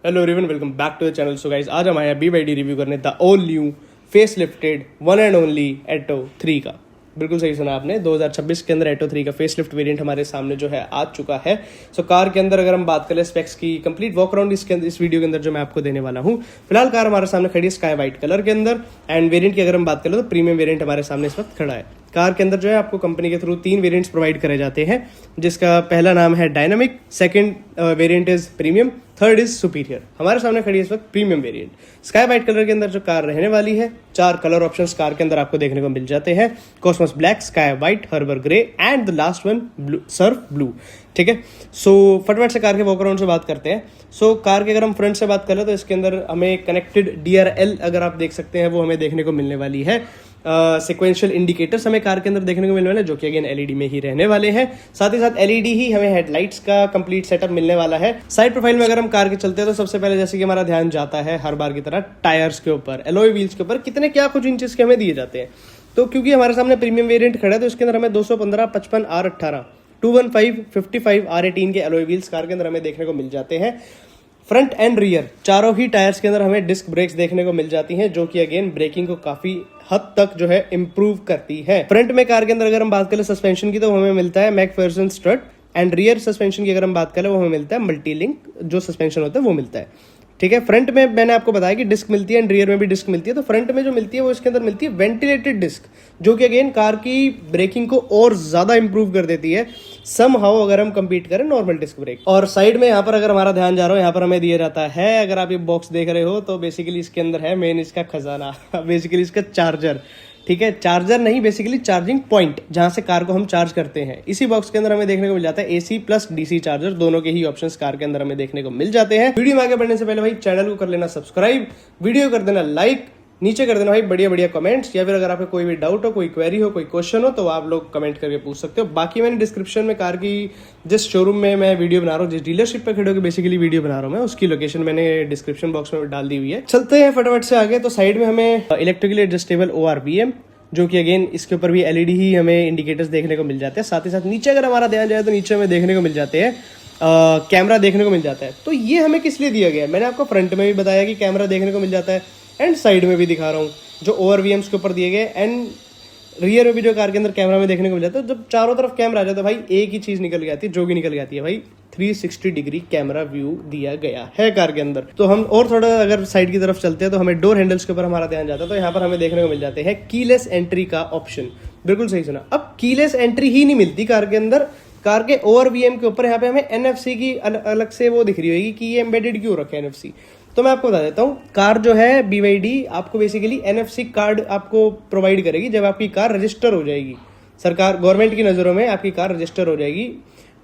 Hello everyone, welcome back to the channel. So guys, आज हम आए हैं BYD रिव्यू करने the all new face lifted one and only Atto 3 का। बिल्कुल सही सुना आपने, 2026 के अंदर एटो 3 का फेस लिफ्ट वेरिएंट हमारे सामने जो है आ चुका है। सो कार के अंदर अगर हम बात करें स्पेक्स की, कंप्लीट वॉक अराउंड इस वीडियो के अंदर जो मैं आपको देने वाला हूँ। फिलहाल कार हमारे सामने खड़ी है स्काई व्हाइट कलर के अंदर, एंड वेरिएंट की अगर हम बात करें तो प्रीमियम वेरिएंट हमारे सामने इस वक्त खड़ा है। कार के अंदर जो है आपको कंपनी के थ्रू 3 वेरिएंट्स प्रोवाइड करे जाते हैं, जिसका पहला नाम है dynamic, second variant is premium, third is superior. हमारे सामने खड़ी है इस वक्त premium variant. Sky white colour के अंदर जो कार रहने वाली है, 4 कलर ऑप्शंस कार के अंदर आपको देखने को मिल जाते हैं। Cosmos black, sky white, harbour grey and the last one surf blue. ठीक है, सो फटाफट से कार के वॉक अराउंड से बात करते हैं। सो कार के अगर हम फ्रंट से बात करें तो इसके अंदर हमें कनेक्टेड DRL अगर आप देख सकते हैं वो हमें देखने को मिलने वाली है। सिक्वेंशियल इंडिकेटर्स हमें कार के अंदर देखने को मिलने वाले हैं, जो कि अगेन LED में ही रहने वाले हैं। साथ ही साथ LED ही हमें हेडलाइट्स का कंप्लीट सेटअप मिलने वाला है। साइड प्रोफाइल में अगर हम कार के चलते हैं तो सबसे पहले जैसे कि हमारा ध्यान जाता है हर बार की तरह टायर्स के ऊपर, एलॉय व्हील्स के ऊपर कितने क्या कुछ इंचेस के हमें दिए जाते हैं। तो क्योंकि हमारे सामने प्रीमियम वेरिएंट खड़ा है तो इसके अंदर हमें 215, 55, R18, 215, 55, R18 के एलॉय व्हील्स कार के अंदर हमें देखने को मिल जाते हैं। फ्रंट एंड रियर चारों ही टायर्स के अंदर हमें डिस्क ब्रेक्स देखने को मिल जाती हैं, जो कि अगेन ब्रेकिंग को काफी हद तक जो है इंप्रूव करती है। फ्रंट में कार के अंदर अगर हम बात करें सस्पेंशन की तो हमें मिलता है मैकफेरसन स्ट्रट, एंड रियर सस्पेंशन की अगर हम बात करें वो हमें मिलता है मल्टी लिंक जो सस्पेंशन होता है वो मिलता है। ठीक है, फ्रंट में मैंने आपको बताया कि डिस्क मिलती है एंड रियर में भी डिस्क मिलती है। तो फ्रंट में जो मिलती है वो इसके अंदर मिलती है वेंटिलेटेड डिस्क, जो कि अगेन कार की ब्रेकिंग को और ज्यादा इंप्रूव कर देती है समहाउ अगर हम कंपीट करें नॉर्मल डिस्क ब्रेक। और साइड में यहाँ पर अगर हमारा ध्यान जा रहा हो, यहाँ पर हमें दिया जाता है, अगर आप ये बॉक्स देख रहे हो तो बेसिकली इसके अंदर है मेन इसका खजाना बेसिकली इसका चार्जर। ठीक है, चार्जर नहीं, बेसिकली चार्जिंग पॉइंट जहां से कार को हम चार्ज करते हैं। इसी बॉक्स के अंदर हमें देखने को मिल जाता है AC प्लस DC चार्जर, दोनों के ही ऑप्शंस कार के अंदर हमें देखने को मिल जाते हैं। वीडियो में आगे बढ़ने से पहले भाई चैनल को कर लेना सब्सक्राइब, वीडियो कर देना लाइक, नीचे कर देना भाई बढ़िया बढ़िया कमेंट्स, या फिर अगर आपको कोई भी डाउट हो, कोई क्वेरी हो, कोई क्वेश्चन हो तो आप लोग कमेंट करके पूछ सकते हो। बाकी मैंने डिस्क्रिप्शन में कार की जिस शोरूम में मैं वीडियो बना रहा हूँ, जिस डीलरशिप पे खड़े होकर बेसिकली वीडियो बना रहा हूँ मैं, उसकी लोकेशन मैंने डिस्क्रिप्शन बॉक्स में डाल दी हुई है। चलते हैं फटाफट से आगे। तो साइड में हमें इलेक्ट्रिकली एडजस्टेबल ORVM, जो कि अगेन इसके ऊपर भी LED ही हमें इंडिकेटर्स देखने को मिल जाते हैं। साथ ही साथ नीचे अगर हमारा ध्यान जाए तो नीचे हमें देखने को मिल जाते हैं कैमरा देखने को मिल जाता है। तो ये हमें किस लिए दिया गया है, मैंने आपको फ्रंट में भी बताया कि कैमरा देखने को मिल जाता है, एंड साइड में भी दिखा रहा हूँ जो ORVMs के ऊपर दिए गए, एंड रियर में भी जो कार के अंदर कैमरा में देखने को मिल जाता है। जब चारों तरफ कैमरा आ जाता है भाई एक ही चीज निकल के आती है, जो कि निकल के आती है भाई 360 डिग्री कैमरा व्यू दिया गया है कार के अंदर। तो हम और थोड़ा अगर साइड की तरफ चलते हैं तो हमें डोर हैंडल्स के ऊपर हमारा ध्यान जाता है, तो यहाँ पर हमें देखने को मिल जाते हैं कीलेस एंट्री का ऑप्शन। बिल्कुल सही सुना, अब कीलेस एंट्री ही नहीं मिलती कार के अंदर, कार के ORVM के ऊपर यहाँ पे हमें NFC की अलग से वो दिख रही होगी कि ये एम्बेडेड क्यों रखा है NFC। तो मैं आपको बता देता हूँ, कार जो है BYD आपको बेसिकली NFC कार्ड आपको प्रोवाइड करेगी जब आपकी कार रजिस्टर हो जाएगी। सरकार गवर्नमेंट की नज़रों में आपकी कार रजिस्टर हो जाएगी,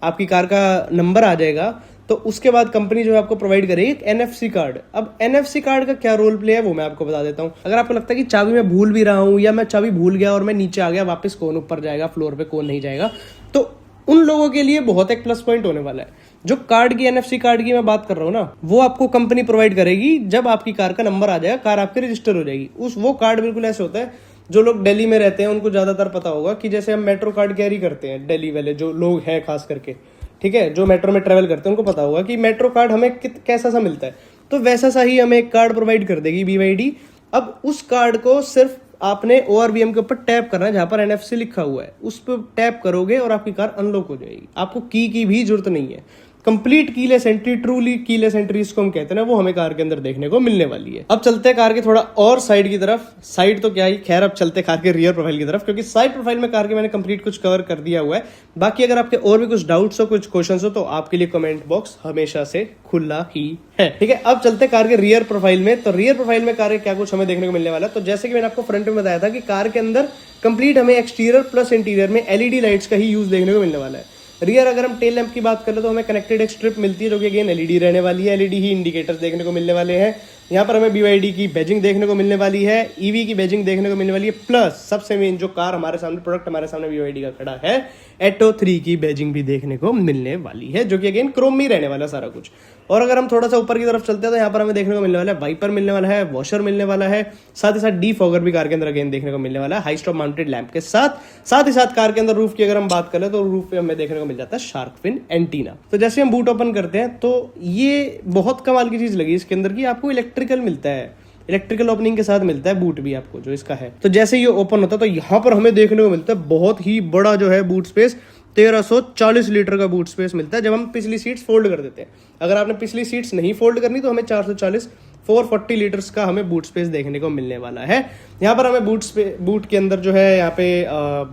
आपकी कार का नंबर आ जाएगा, तो उसके बाद कंपनी जो है आपको प्रोवाइड करेगी एक NFC कार्ड। अब NFC कार्ड का क्या रोल प्ले है वो मैं आपको बता देता हूँ। अगर आपको लगता है कि चाबी मैं भूल भी रहा हूँ, या मैं चाबी भूल गया और मैं नीचे आ गया, वापस कौन ऊपर जाएगा फ्लोर पे, कौन नहीं जाएगा, तो उन लोगों के लिए बहुत एक प्लस पॉइंट होने वाला है। जो कार्ड की NFC कार्ड की मैं बात कर रहा हूँ ना, वो आपको कंपनी प्रोवाइड करेगी जब आपकी कार का नंबर आ जाएगा, कार आपकी रजिस्टर हो जाएगी। वो कार्ड बिल्कुल ऐसे होता है, जो लोग दिल्ली में रहते हैं उनको ज्यादातर पता होगा कि जैसे हम मेट्रो कार्ड कैरी करते हैं, दिल्ली वाले जो लोग हैं खास करके, ठीक है, जो मेट्रो में ट्रेवल करते हैं उनको पता होगा कि मेट्रो कार्ड हमें कैसा सा मिलता है। तो वैसा सा ही हमें एक कार्ड प्रोवाइड कर देगी BYD। अब उस कार्ड को सिर्फ आपने ORVM के ऊपर टैप करना है जहां पर NFC लिखा हुआ है, उस पर टैप करोगे और आपकी कार अनलॉक हो जाएगी। आपको की भी जरूरत नहीं है। Complete keyless entry, truly keyless entry इसको हम कहते हैं ना, वो हमें कार के अंदर देखने को मिलने वाली है। अब चलते हैं कार के थोड़ा और साइड की तरफ। साइड तो क्या ही, खैर अब चलते कार के रियर प्रोफाइल की तरफ, क्योंकि साइड प्रोफाइल में कार के मैंने कंप्लीट कुछ कवर कर दिया हुआ है। बाकी अगर आपके और भी कुछ डाउट्स हो, कुछ क्वेश्चंस हो, तो आपके लिए कमेंट बॉक्स हमेशा से खुला ही है। ठीक है, अब चलते कार के रियर प्रोफाइल में। तो रियर प्रोफाइल में कार के क्या कुछ हमें देखने को मिलने वाला है, तो जैसे कि मैंने आपको फ्रंट में बताया था कि कार के अंदर कंप्लीट हमें एक्सटीरियर प्लस इंटीरियर में LED लाइट्स का ही यूज देखने को मिलने वाला है। रियर अगर हम टेल लैंप की बात करें तो हमें कनेक्टेड एक स्ट्रिप मिलती है, जो कि अगेन LED रहने वाली है। LED ही इंडिकेटर्स देखने को मिलने वाले हैं। यहाँ पर हमें BYD की बैजिंग देखने को मिलने वाली है, EV की बैजिंग देखने को मिलने वाली है, प्लस सबसे मेन जो कार हमारे सामने, प्रोडक्ट हमारे सामने BYD का खड़ा है, एटो 3 की बैजिंग भी देखने को मिलने वाली है, जो कि अगेन क्रोम में रहने वाला सारा कुछ। और अगर हम थोड़ा सा ऊपर की तरफ चलते हैं तो यहाँ पर हमें देखने को मिलने वाला है वाइपर मिलने वाला है, वॉशर मिलने वाला है, साथ ही साथ डीफॉगर भी कार के अंदर अगेन देखने को मिलने वाला है, हाई स्टॉप माउंटेड लैंप के साथ ही साथ कार के अंदर रूफ की अगर हम बात करें तो रूफ पे हमें देखने को मिल जाता है शार्क फिन एंटीना। तो जैसे हम बूट ओपन करते हैं तो ये बहुत कमाल की चीज लगी इसके अंदर की, आपको इलेक्ट्रिकल मिलता है, इलेक्ट्रिकल ओपनिंग के साथ मिलता है बूट भी आपको जो इसका है। तो जैसे ये ओपन होता है तो यहाँ पर हमें देखने को मिलता है बहुत ही बड़ा जो है बूट स्पेस, 1340 लीटर का बूट स्पेस मिलता है जब हम पिछली सीट्स फोल्ड कर देते हैं। अगर आपने पिछली सीट्स नहीं फोल्ड करनी तो हमें 440 लीटर्स का हमें बूट स्पेस देखने को मिलने वाला है। यहाँ पर हमें बूट के अंदर जो है यहाँ पे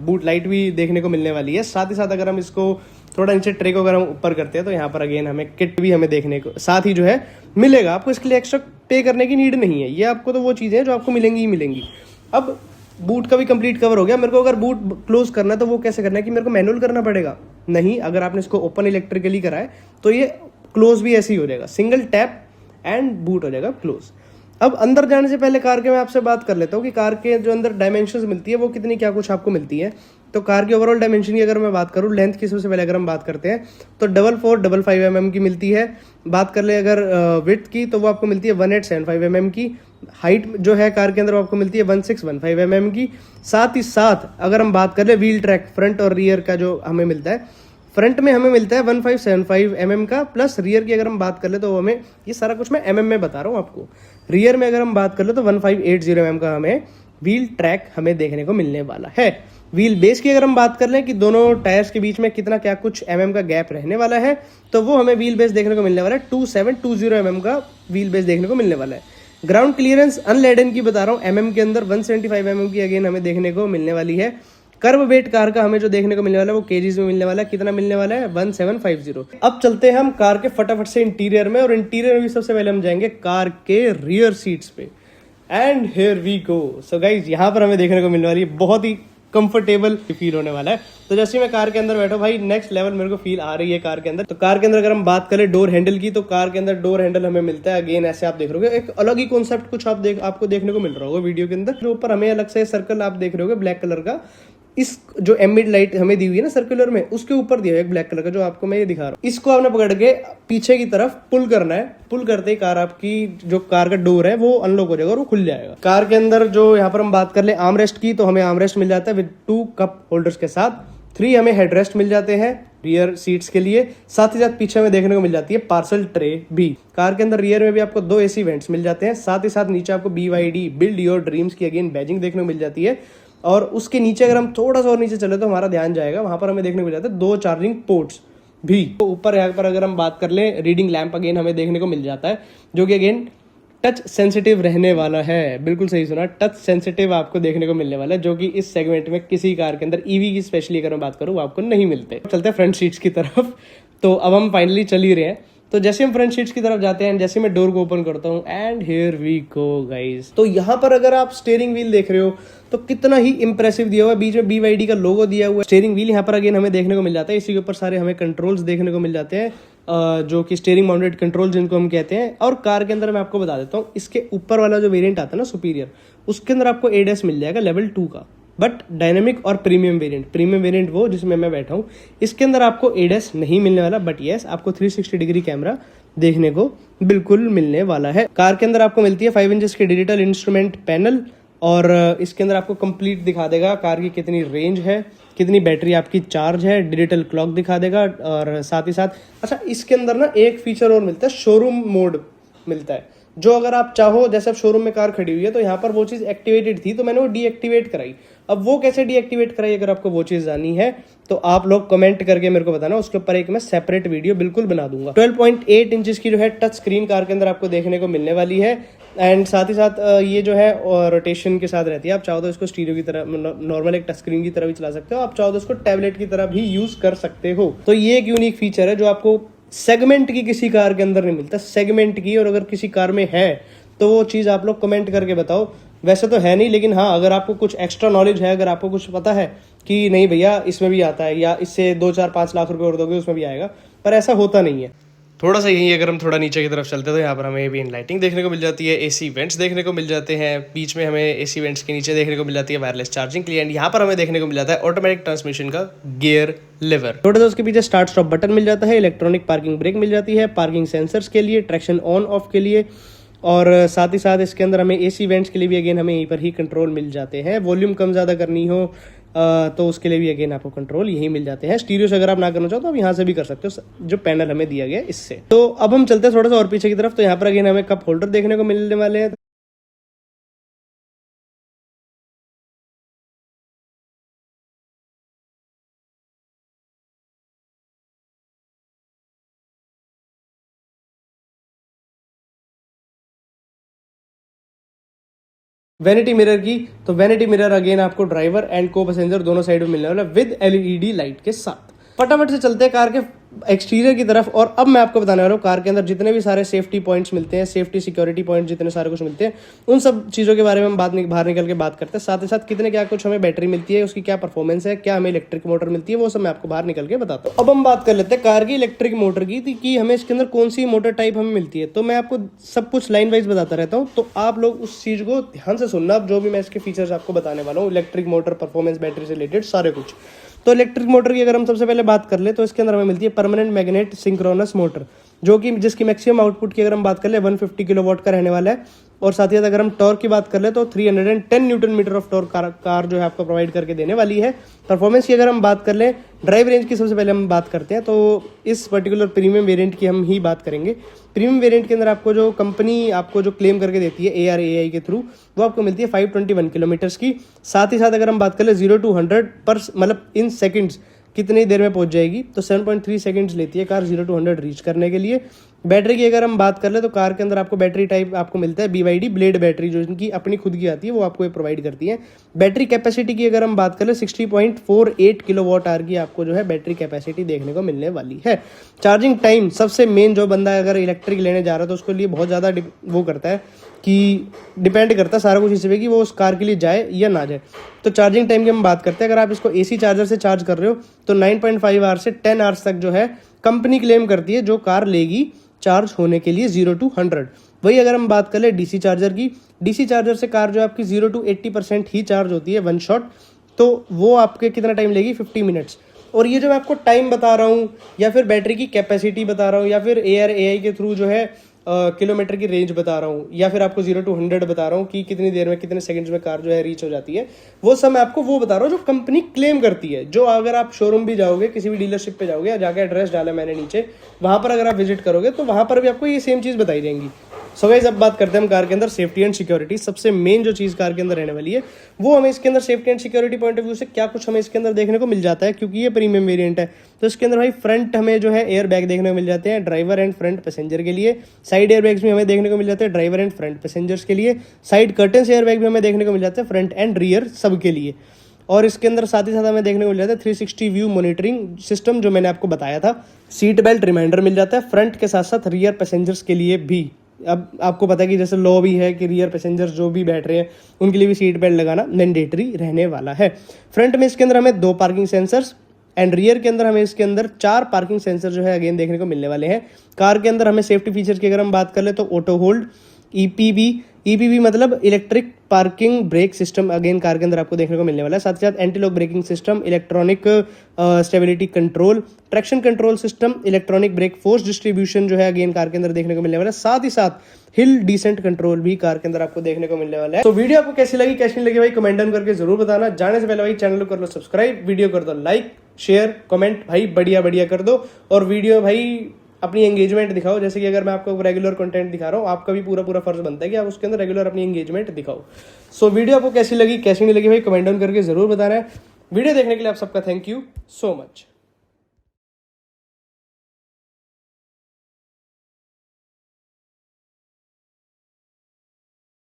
बूट लाइट भी देखने को मिलने वाली है। साथ ही साथ अगर हम इसको थोड़ा नीचे ट्रे को अगर हम ऊपर करते हैं तो यहाँ पर अगेन हमें किट भी हमें देखने को साथ ही जो है मिलेगा। आपको इसके लिए एक्स्ट्रा पे करने की नीड नहीं है, ये आपको तो वो चीज़ें हैं जो आपको मिलेंगी ही मिलेंगी। अब बूट का भी कंप्लीट कवर हो गया। मेरे को अगर बूट क्लोज करना है तो वो कैसे करना है कि मेरे को मैनुअल करना पड़ेगा? नहीं, अगर आपने इसको ओपन इलेक्ट्रिकली करा है तो ये क्लोज भी ऐसे ही हो जाएगा, सिंगल टैप एंड बूट हो जाएगा क्लोज। अब अंदर जाने से पहले कार के मैं आपसे बात कर लेता हूँ कि कार के जो अंदर डायमेंशंस मिलती है वो कितनी क्या कुछ आपको मिलती है। तो कार की ओवरऑल डायमेंशन की अगर मैं बात करूँ, लेंथ की सबसे पहले अगर हम बात करते हैं तो 4455 mm की मिलती है। बात कर ले अगर विड्थ की तो वो आपको मिलती है 1875 mm की। हाइट जो है कार के अंदर आपको मिलती है 1615 mm की। साथ ही साथ अगर हम बात कर ले व्हील ट्रैक फ्रंट और रियर का जो हमें मिलता है, फ्रंट में हमें मिलता है 1575 mm का, प्लस रियर की अगर हम बात कर ले तो हमें, ये सारा कुछ मैं mm में बता रहा हूँ आपको, रियर में अगर हम बात कर ले तो 1580 mm का हमें व्हील ट्रैक हमें देखने को मिलने वाला है। व्हील बेस की अगर हम बात कर लें कि दोनों टायर्स के बीच में कितना क्या कुछ mm का गैप रहने वाला है, तो वो हमें व्हील बेस देखने को मिलने वाला है 2720 mm का व्हील बेस देखने को मिलने वाला है। ग्राउंड क्लियरेंस अनलेडन की बता रहा हूँ, mm के अंदर 175 mm की अगेन हमें देखने को मिलने वाली है। कर्व वेट कार का हमें जो देखने को मिलने वाला है वो केजीज में मिलने वाला है। कितना मिलने वाला है? 1750। अब चलते हैं हम कार के फटाफट से इंटीरियर में, और इंटीरियर में भी सबसे पहले हम जाएंगे कार के रियर सीट्स पे। And here we go. So guys, यहाँ पर हमें देखने को मिलने वाली है बहुत ही कंफर्टेबल फील होने वाला है। तो जैसे मैं कार के अंदर बैठा भाई, नेक्स्ट लेवल मेरे को फील आ रही है कार के अंदर। तो कार के अंदर अगर हम बात करें डोर हैंडल की, तो कार के अंदर डोर हैंडल हमें मिलता है अगेन ऐसे आप देख रहे होगे, एक अलग ही कॉन्सेप्ट कुछ आपको देखने को मिल रहा होगा वीडियो के अंदर। ऊपर हमें अलग से सर्कल आप देख रहे होगे ब्लैक कलर का, इस जो एम्बिड लाइट हमें दी हुई है ना सर्कुलर में, उसके ऊपर दिया है एक ब्लैक कलर का, जो आपको मैं ये दिखा रहा हूँ। इसको आपने पकड़ के पीछे की तरफ पुल करना है। पुल करते ही कार आपकी जो कार का डोर है वो अनलॉक हो जाएगा और वो खुल जाएगा। कार के अंदर जो यहाँ पर हम बात कर ले आर्मरेस्ट की, तो हमें आर्मरेस्ट मिल जाता है विद 2 कप होल्डर्स के साथ। 3 हमें हेडरेस्ट मिल जाते हैं रियर सीट्स के लिए। साथ ही साथ पीछे में देखने को मिल जाती है पार्सल ट्रे भी। कार के अंदर रियर में भी आपको 2 AC वेंट्स मिल जाते हैं। साथ ही साथ नीचे आपको BYD बिल्ड योर ड्रीम्स की अगेन बैजिंग देखने को मिल जाती है। और उसके नीचे अगर हम थोड़ा सा और नीचे चले तो हमारा ध्यान जाएगा, वहां पर हमें देखने को मिल जाता है 2 चार्जिंग पोर्ट्स भी। तो ऊपर यहाँ पर अगर हम बात कर ले रीडिंग लैंप अगेन हमें देखने को मिल जाता है, जो कि अगेन टच सेंसिटिव रहने वाला है। बिल्कुल सही सुना, टच सेंसिटिव आपको देखने को मिलने वाला है, जो कि इस सेगमेंट में किसी कार के अंदर ईवी की स्पेशली अगर मैं बात करूँ वो आपको नहीं मिलते। चलते हैं फ्रंट सीट्स की तरफ। तो अब हम फाइनली चल ही रहे हैं। तो जैसे हम फ्रंट सीट्स की तरफ जाते हैं, जैसे मैं डोर को ओपन करता हूँ, and here we go guys. तो यहाँ पर अगर आप स्टीयरिंग व्हील देख रहे हो तो कितना ही इंप्रेसिव दिया हुआ है, बीच में BYD का लोगो दिया हुआ है। स्टीयरिंग व्हील यहाँ पर अगेन हमें देखने को मिल जाता है, इसी के ऊपर सारे हमें कंट्रोल्स देखने को मिल जाते हैं, जो कि स्टीयरिंग माउंटेड कंट्रोल जिनको हम कहते हैं। और कार के अंदर मैं आपको बता देता हूँ, इसके ऊपर वाला जो वेरिएंट आता है ना सुपीरियर, उसके अंदर आपको ADAS मिल जाएगा लेवल 2 का, बट डायनेमिक और प्रीमियम वेरिएंट वो जिसमें मैं बैठा हूँ, इसके अंदर आपको ADAS नहीं मिलने वाला। बट यस, आपको 360 डिग्री कैमरा देखने को बिल्कुल मिलने वाला है। कार के अंदर आपको मिलती है 5 इंचेस की डिजिटल इंस्ट्रूमेंट पैनल, और इसके अंदर आपको कंप्लीट दिखा देगा कार की कितनी रेंज है, कितनी बैटरी आपकी चार्ज है, डिजिटल क्लॉक दिखा देगा। और साथ ही साथ अच्छा, इसके अंदर ना एक फीचर और मिलता है, शोरूम मोड मिलता है, जो अगर आप चाहो, जैसे अब शोरूम में कार खड़ी हुई है तो यहाँ पर वो चीज़ एक्टिवेटेड थी तो मैंने वो डीएक्टिवेट कराई। अब वो कैसे डीएक्टिवेट कराई, अगर आपको वो चीज़ जानी है तो आप लोग कमेंट करके मेरे को बताना, उसके ऊपर एक मैं सेपरेट वीडियो बिल्कुल बना दूंगा। 12.8 इंचेस की जो है टच स्क्रीन कार के अंदर आपको देखने को मिलने वाली है। एंड साथ ही साथ ये जो है रोटेशन के साथ रहती है। आप चाहो तो इसको स्टीरियो की तरह, नॉर्मल एक टच स्क्रीन की तरह भी चला सकते हो, आप चाहो तो इसको टैबलेट की तरह भी यूज कर सकते हो। तो ये एक यूनिक फीचर है जो आपको सेगमेंट की किसी कार के अंदर नहीं मिलता, सेगमेंट की। और अगर किसी कार में है तो वो चीज़ आप लोग कमेंट करके बताओ। वैसे तो है नहीं, लेकिन हाँ, अगर आपको कुछ एक्स्ट्रा नॉलेज है, अगर आपको कुछ पता है कि नहीं भैया इसमें भी आता है, या इससे 2, 4, 5 लाख रुपए और दोगे उसमें भी आएगा, पर ऐसा होता नहीं है। थोड़ा सा यहीं अगर हम थोड़ा नीचे की तरफ चलते हैं तो यहाँ पर हमें एम्बिएंट लाइटिंग देखने को मिल जाती है, एसी वेंट्स देखने को मिल जाते हैं, बीच में हमें एसी वेंट्स के नीचे देखने को मिल जाती है वायरलेस चार्जिंग के लिए, एंड यहाँ पर हमें देखने को मिल जाता है ऑटोमेटिक ट्रांसमिशन का गियर लिवर। थोड़ा सा उसके पीछे स्टार्ट स्टॉप बटन मिल जाता है, इलेक्ट्रॉनिक पार्किंग ब्रेक मिल जाती है, पार्किंग सेंसर्स के लिए, ट्रैक्शन ऑन ऑफ के लिए, और साथ ही साथ इसके अंदर हमें एसी वेंट्स के लिए भी अगेन हमें यहीं पर ही कंट्रोल मिल जाते हैं। वॉल्यूम कम ज़्यादा करनी हो तो उसके लिए भी अगेन आपको कंट्रोल यही मिल जाते हैं। स्टीरियो से अगर आप ना करना चाहो तो आप यहाँ से भी कर सकते हो, जो पैनल हमें दिया गया इससे। तो अब हम चलते हैं थोड़ा सा और पीछे की तरफ, तो यहाँ पर अगेन हमें कप होल्डर देखने को मिलने वाले हैं। वैनिटी मिरर की, तो वैनिटी मिरर अगेन आपको ड्राइवर एंड को पैसेंजर दोनों साइड में मिलने वाला विद एलईडी लाइट के साथ। फटाफट से चलते हैं कार के एक्सटीरियर की तरफ, और अब मैं आपको बताने वाला हूँ कार के अंदर जितने भी सारे सेफ्टी पॉइंट्स मिलते हैं, सेफ्टी सिक्योरिटी पॉइंट जितने सारे कुछ मिलते हैं, उन सब चीज़ों के बारे में हम बाहर निकल के बात करते हैं। साथ ही साथ कितने क्या कुछ हमें बैटरी मिलती है, उसकी क्या परफॉर्मेंस है, क्या हमें इलेक्ट्रिक मोटर मिलती है, वो सब मैं आपको बाहर निकल के बताता हूँ। अब हम बात कर लेते हैं कार की इलेक्ट्रिक मोटर की, कि हमें इसके अंदर कौन सी मोटर टाइप हमें मिलती है। तो मैं आपको सब कुछ लाइन वाइज बताता रहता हूँ, तो आप लोग उस चीज़ को ध्यान से सुनना। अब जो भी मैं इसके फीचर्स आपको बताने वाला हूँ, इलेक्ट्रिक मोटर, परफॉर्मेंस, बैटरी से रिलेटेड सारे कुछ। तो इलेक्ट्रिक मोटर की अगर हम सबसे पहले बात कर ले तो इसके अंदर हमें मिलती है परमानेंट मैग्नेट सिंक्रोनस मोटर, जो कि जिसकी मैक्सिमम आउटपुट की अगर हम बात कर ले 150 किलोवाट का रहने वाला है। और साथ ही साथ अगर हम टॉर्क की बात कर ले तो 310 newton metre of torque car जो है आपको प्रोवाइड करके देने वाली है। परफॉर्मेंस की अगर हम बात कर ले, ड्राइव रेंज की सबसे पहले हम बात करते हैं, तो इस पर्टिकुलर प्रीमियम वेरिएंट की हम ही बात करेंगे। प्रीमियम वेरिएंट के अंदर आपको जो कंपनी आपको जो क्लेम करके देती है ARAI के थ्रू, वो आपको मिलती है 521 किलोमीटर्स की। साथ ही साथ अगर हम बात कर ले 0 to 100 पर मतलब इन सेकेंड्स कितनी देर में पहुंच जाएगी, तो 7.3 सेकंड्स लेती है कार 0 to 100 रीच करने के लिए। बैटरी की अगर हम बात कर ले तो कार के अंदर आपको बैटरी टाइप आपको मिलता है BYD ब्लेड बैटरी, जो इनकी अपनी खुद की आती है, वो आपको ये प्रोवाइड करती है। बैटरी कैपेसिटी की अगर हम बात कर ले 60.48 किलोवाट आवर की आपको जो है बैटरी कैपेसिटी देखने को मिलने वाली है। चार्जिंग टाइम सबसे मेन, जो बंदा अगर इलेक्ट्रिक लेने जा रहा है तो उसके लिए बहुत ज़्यादा वो करता है कि डिपेंड करता है सारा कुछ इस पे कि वो उस कार के लिए जाए या ना जाए। तो चार्जिंग टाइम की हम बात करते हैं, अगर आप इसको AC चार्जर से चार्ज कर रहे हो तो 9.5 आवर्स से 10 आवर्स तक जो है कंपनी क्लेम करती है जो कार लेगी चार्ज होने के लिए 0 to 100। वही अगर हम बात कर ले DC चार्जर की, DC चार्जर से कार जो आपकी 0 to 80% ही चार्ज होती है वन शॉट, तो वो आपके कितना टाइम लेगी, 50 मिनट्स। और ये जो मैं आपको टाइम बता रहा हूँ, या फिर बैटरी की कैपेसिटी बता रहा हूँ, या फिर ARAI के थ्रू जो है किलोमीटर की रेंज बता रहा हूँ, या फिर आपको 0 to 100 बता रहा हूँ कि कितनी देर में, कितने सेकंड्स में कार जो है रीच हो जाती है, वो सब मैं आपको वो बता रहा हूँ जो कंपनी क्लेम करती है। जो अगर आप शोरूम भी जाओगे, किसी भी डीलरशिप पे जाओगे, जाके एड्रेस डाला मैंने नीचे, वहां पर अगर आप विजिट करोगे तो वहां पर भी आपको ये सेम चीज़ बताई जाएंगी। सो गाइस, अब बात करते हैं हम कार के अंदर सेफ्टी एंड सिक्योरिटी। सबसे मेन जो चीज़ कार के अंदर रहने वाली है, वो हमें इसके अंदर safety and security point of view से क्या कुछ हमें इसके अंदर देखने को मिल जाता है, क्योंकि ये प्रीमियम वेरिएंट है। तो इसके अंदर भाई फ्रंट हमें जो है एयर बैग देखने को मिल जाते हैं ड्राइवर एंड फ्रंट पैसेंजर के लिए। साइड एयर बैग्स भी हमें देखने को मिल जाते हैं ड्राइवर एंड फ्रंट पैसेंजर्स के लिए। साइड कर्टन एयर बैग भी हमें देखने को मिल जाते हैं फ्रंट एंड रियर सब के लिए। और इसके अंदर साथ ही साथ हमें देखने को मिल जाता है 360 व्यू मॉनिटरिंग सिस्टम, जो मैंने आपको बताया था। सीट बेल्ट रिमाइंडर मिल जाता है फ्रंट के साथ साथ रियर पैसेंजर्स के लिए भी। अब आपको पता है कि जैसे लॉ भी है कि रियर पैसेंजर्स जो भी बैठ रहे हैं उनके लिए भी सीट बेल्ट लगाना मैंडेटरी रहने वाला है। फ्रंट में इसके अंदर हमें 2 पार्किंग सेंसर्स एंड रियर के अंदर हमें इसके अंदर 4 पार्किंग सेंसर जो है अगेन देखने को मिलने वाले हैं। कार के अंदर हमें सेफ्टी फीचर्स की अगर हम बात कर ले तो ऑटो होल्ड, EPB मतलब electric parking brake system again car के अंदर आपको देखने को मिलने वाला है। साथ ही साथ anti lock braking system, electronic stability control, traction control system, electronic brake force distribution जो है अगेन कार के अंदर देखने को मिलने वाला है। साथ ही साथ हिल डिसेंट कंट्रोल भी कार के अंदर आपको देखने को मिलने वाला है। तो वीडियो आपको कैसी लगी, कैसी नहीं लगी भाई कमेंट डाउन करके जरूर बताना। जाने से पहले भाई चैनल को कर लो सब्सक्राइब, वीडियो कर दो लाइक, शेयर, कमेंट भाई बढ़िया कर दो। और वीडियो भाई अपनी एंगेजमेंट दिखाओ, जैसे कि अगर मैं आपको रेगुलर कंटेंट दिखा रहा हूँ, आपका भी पूरा फर्ज बनता है कि आप उसके अंदर रेगुलर अपनी एंगेजमेंट दिखाओ। सो वीडियो आपको कैसी लगी, कैसी नहीं लगी भाई कमेंट डाउन करके जरूर बताना है। वीडियो देखने के लिए आप सबका थैंक यू सो मच।